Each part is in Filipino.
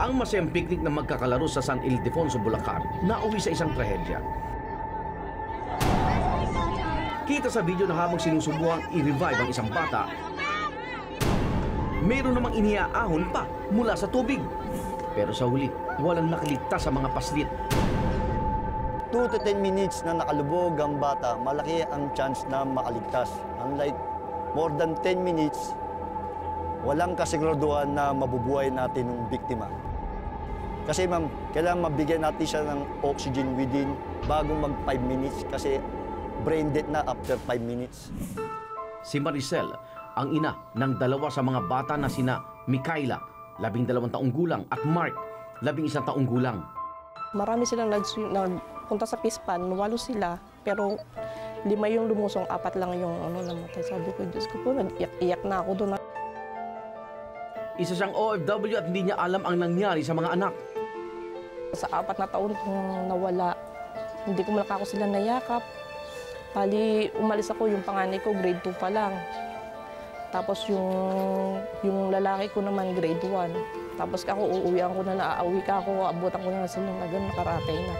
Ang masayang piknik na magkakalaro sa San Ildefonso, Bulacan, nauwi sa isang trahedya. Kita sa video na habang sinusubuang i-revive ang isang bata, meron namang iniaahon pa mula sa tubig. Pero sa huli, walang nakaligtas sa mga paslit. 2 to 10 minutes na nakalubog ang bata, malaki ang chance na makaligtas. Unlike more than 10 minutes, walang kasiguraduhan na mabubuhay natin ng biktima. Kasi ma'am, kailangan mabigyan natin siya ng oxygen within bago mag 5 minutes kasi brain dead na after 5 minutes. Si Maricel, ang ina ng dalawa sa mga bata na sina Mikaela, 12 taong gulang, at Mark, 11 taong gulang. Marami silang nagpunta sa Pispan, 8 sila, pero 5 yung lumusong, 4 lang yung namatay. Sabi ko, Diyos ko po, nag-iyak na ako doon. Isa siyang OFW at hindi niya alam ang nangyari sa mga anak. Sa 4 na taon kong nawala, hindi ko malaka ko sila nayakap. Bali, umalis ako, yung panganay ko, grade 2 pa lang. Tapos yung lalaki ko naman, grade 1. Tapos ako, uuwihan ko na, naaawi ka ako, abutan ko na sila na gano'n, nakaratay na.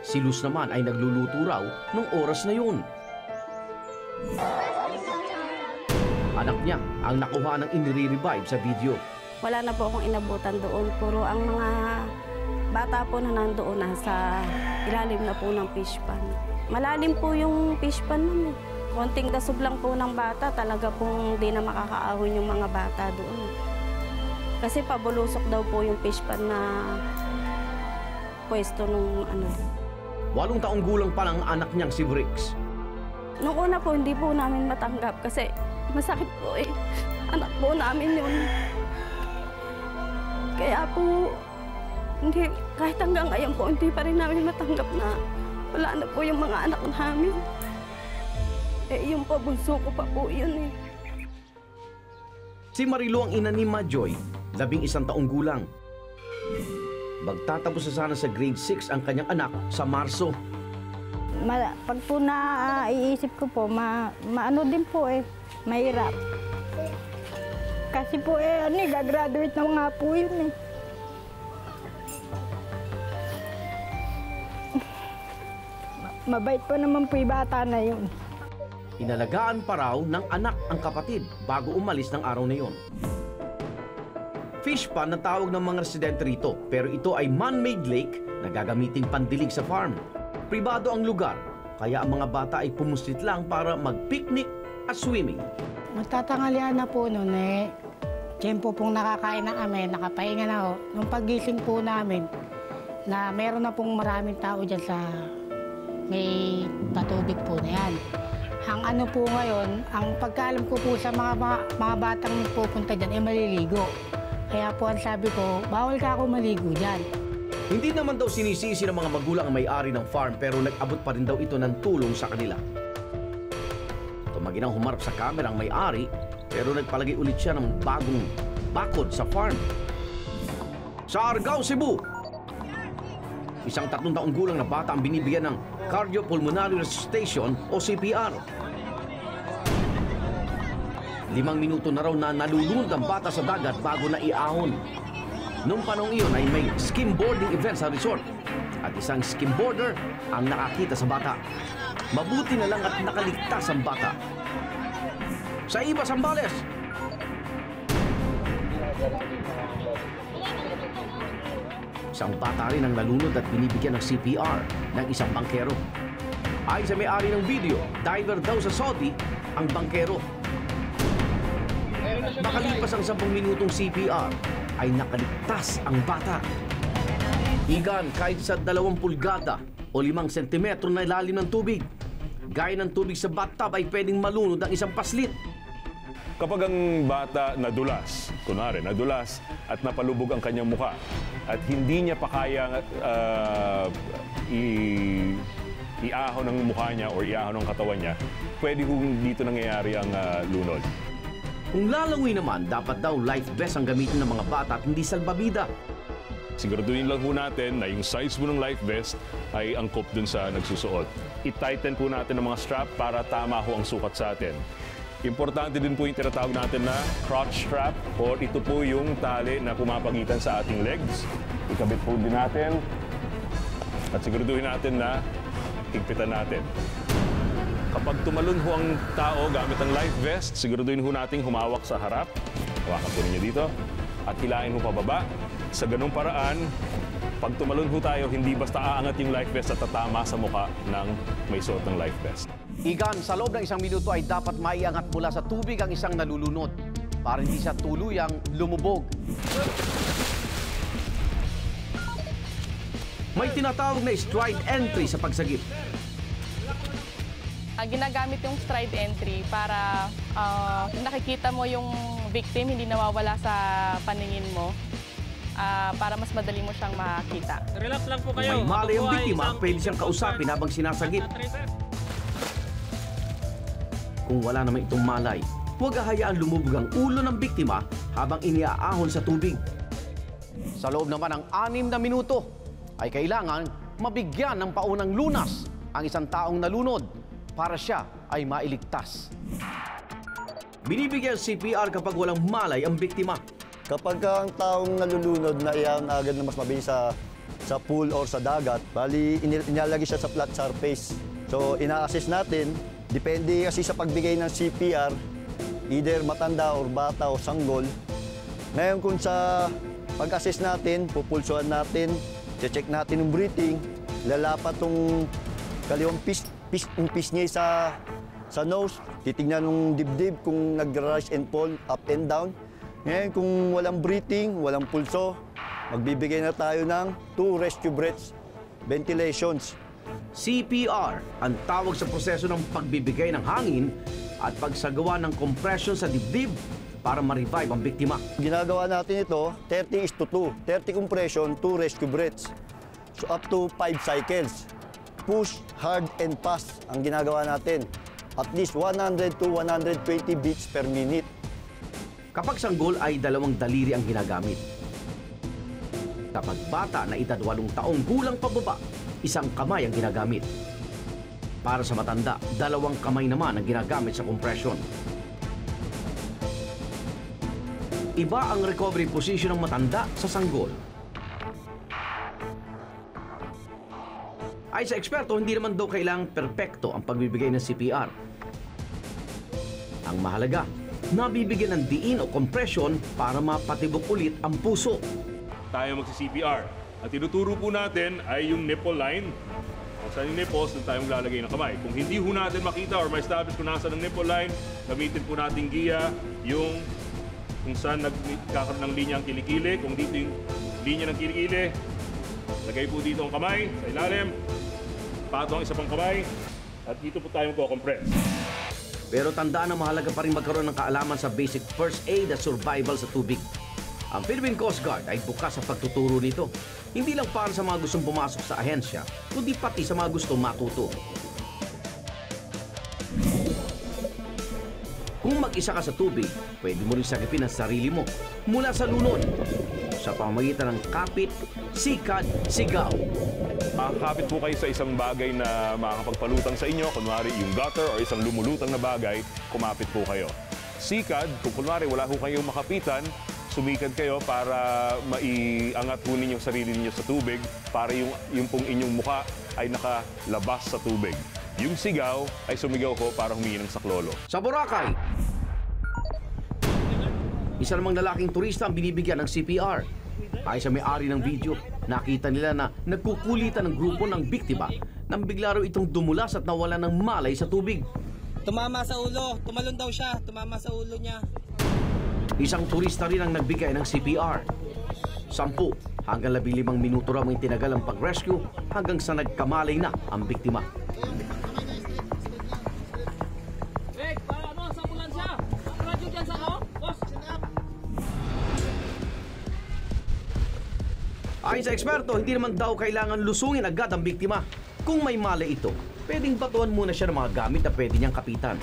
Si Luz naman ay nagluluto raw nung oras na yun. Anak niya ang nakuha ng inire-revive sa video. Wala na po akong inabutan doon. Puro ang mga bata po na nandoon nasa ilalim na po ng fish pan. Malalim po yung fish pan namin. Konting dasog lang po ng bata, talaga pong di na makakaahon yung mga bata doon. Kasi pabulusok daw po yung fish pan na pwesto nung 8 taong gulang pa lang anak niyang si Bricks. Nung una po, hindi po namin matanggap kasi masakit po eh. Anak po namin yun. Kaya po, hindi, kahit hanggang ngayon po, hindi pa rin namin matanggap na wala na po yung mga anak namin. Eh, yung po, bunso ko pa po yun eh. Si Marilu ang ina ni Majoy, 11 taong gulang. Magtatapos na sana sa grade 6 ang kanyang anak sa Marso. Pag po naiisip ko po, maano din po eh, mahirap. Kasi po gagraduate na nga po yun eh. Mabait pa naman po yung bata na yun. Inalagaan pa raw ng anak ang kapatid bago umalis ng araw na yun. Fish pan na tawag ng mga residente rito, pero ito ay man-made lake na gagamiting pandilig sa farm. Pribado ang lugar, kaya ang mga bata ay pumuslit lang para mag-picnic at swimming. Magtatanghalian na po noon eh. Tiyempo pong nakakain na kami, nakapahinga na ho. Nung paggising po namin, na meron na pong maraming tao dyan sa may patubig po na yan. Ang ano po ngayon, ang pagkaalam ko po sa mga batang pupunta dyan, maliligo. Kaya po ang sabi ko, bawal ka ako maligo dyan. Hindi naman daw sinisisi ng mga magulang ang may-ari ng farm, pero nag-abot pa rin daw ito ng tulong sa kanila. Tumaginang humarap sa camera ang may-ari, pero nagpalagay ulit siya ng bagong bakod sa farm. Sa Argao, Cebu, isang 3 taong gulang na bata ang binibigyan ng cardiopulmonary resuscitation o CPR. 5 minuto na raw na nalulunod ang bata sa dagat bago na iahon. Noong panong iyon ay may skimboarding event sa resort at isang skimboarder ang nakakita sa bata. Mabuti na lang at nakaligtas ang bata. Sa iba, Zambales, isang bata rin ang nalunod at binibigyan ng CPR ng isang bangkero. Ayon sa may-ari ng video, diver daw sa Saudi ang bangkero. Makalipas ang 10 minutong CPR, ay nakaligtas ang bata. Igan kahit sa 2 pulgada o 5 sentimetro na ilalim ng tubig. Gaya ng tubig sa bathtub ay pwedeng malunod ang isang paslit. Kapag ang bata nadulas, kunwari nadulas at napalubog ang kanyang mukha at hindi niya pa kaya iahon ng mukha niya o iahon ng katawan niya, pwede kung dito nangyayari ang lunod. Kung lalangoy naman, dapat daw life vest ang gamitin ng mga bata at hindi salbabida. Siguraduhin lang po natin na yung size mo ng life vest ay angkop dun sa nagsusuot. I-tighten po natin ang mga strap para tama ho ang sukat sa atin. Importante din po yung tinatawag natin na crotch strap or ito po yung tali na pumapagitan sa ating legs. Ikabit po din natin at siguraduhin natin na higpitan natin. Kapag tumalon ho ang tao gamit ang life vest, siguraduhin ho nating humawak sa harap. Hawakan po ninyo dito at hilahin ho pababa. Sa ganung paraan, pag tumalon ho tayo, hindi basta aangat yung life vest at tatama sa muka ng may suot ng life vest. Igan, sa loob ng 1 minuto ay dapat maiangat mula sa tubig ang isang nalulunod para hindi siya tuluyang lumubog. May tinatawag na stride entry sa pagsagip. Ginagamit yung stride entry para nakikita mo yung victim, hindi nawawala sa paningin mo. Para mas madali mo siyang makita. Relax lang po kayo. May malay ang biktima, pwede siyang kausapin habang sinasagip. Kung wala naman itong malay, huwag hahayaan lumubog ang ulo ng biktima habang iniaahon sa tubig. Sa loob naman ng 6 na minuto, ay kailangan mabigyan ng paunang lunas ang isang taong nalunod para siya ay mailigtas. Binibigyan CPR kapag walang malay ang biktima. Kapag ang taong nalulunod na iyan agad na mas mabilis sa pool or sa dagat, bali inilalagay siya sa flat surface. So ina-assess natin, depende kasi sa pagbigay ng CPR, either matanda or bata o sanggol. Ngayon kung sa pag-assess natin, pupulsuhan natin, check natin yung breathing, lalapat yung kaliwang pisngi sa nose, titignan yung dibdib kung nag-rise and fall, up and down. Ngayon kung walang breathing, walang pulso, magbibigay na tayo ng 2 rescue breaths, ventilations. CPR ang tawag sa proseso ng pagbibigay ng hangin at pagsagawa ng compression sa dibdib para ma-revive ang biktima. Ginagawa natin ito, 30:2. 30 compression, 2 rescue breaths. So up to 5 cycles. Push, hard, and fast ang ginagawa natin. At least 100 to 120 beats per minute. Kapag sanggol ay 2 daliri ang ginagamit. Kapag bata na edad 8 taong gulang pababa, 1 kamay ang ginagamit. Para sa matanda, 2 kamay naman ang ginagamit sa compression. Iba ang recovery position ng matanda sa sanggol. Ay sa eksperto, hindi naman daw kailangang perpekto ang pagbibigay ng CPR. Ang mahalaga, nabibigyan ng diin o compression para mapatibok ulit ang puso. Tayo magsi-CPR. At tinuturo po natin ay yung nipple line. Kung saan yung nipples, doon tayo maglalagay ng kamay. Kung hindi ho natin makita or ma-establish kung nasa ng nipple line, gamitin po natin giya yung kung saan nagkakaroon ng linya ang kilikili. Kung dito yung linya ng kilikili, lagay po dito ang kamay sa ilalim. Pato ang isa pang kamay. At dito po tayo magko-compress. Pero tandaan na mahalaga pa rin magkaroon ng kaalaman sa basic first aid at survival sa tubig. Ang Philippine Coast Guard ay bukas sa pagtuturo nito. Hindi lang para sa mga gustong pumasok sa ahensya, kundi pati sa mga gustong matuto. Kung mag-isa ka sa tubig, pwede mo rin sagipin ang sarili mo mula sa lunod sa pamamagitan ng kapit, sikad, sigaw. Makakapit po kayo sa isang bagay na makakapagpalutang sa inyo. Kunwari yung gutter o isang lumulutang na bagay, kumapit po kayo. Sikad, kung kunwari wala po kayong makapitan, sumikad kayo para maiangat po ninyong sarili ninyo sa tubig para yung pong inyong muka ay nakalabas sa tubig. Yung sigaw ay sumigaw ko para humingi ng saklolo. Sa Boracay, isa namang lalaking turista ang binibigyan ng CPR. Ayon sa may-ari ng video, nakita nila na nagkukulitan ng grupo ng biktima nang bigla raw itong dumulas at nawala ng malay sa tubig. Tumama sa ulo. Tumalon daw siya. Tumama sa ulo niya. Isang turista rin ang nagbigay ng CPR. 10 hanggang 15 minuto raw ang tinagal ang pag-rescue hanggang sa nagkamalay na ang biktima. Sa ambulansya. Radyo dyan sa boss. Ayon sa eksperto, hindi naman daw kailangan lusungin agad ang biktima. Kung may malay ito, pwedeng batuan muna siya ng mga gamit na pwede niyang kapitan.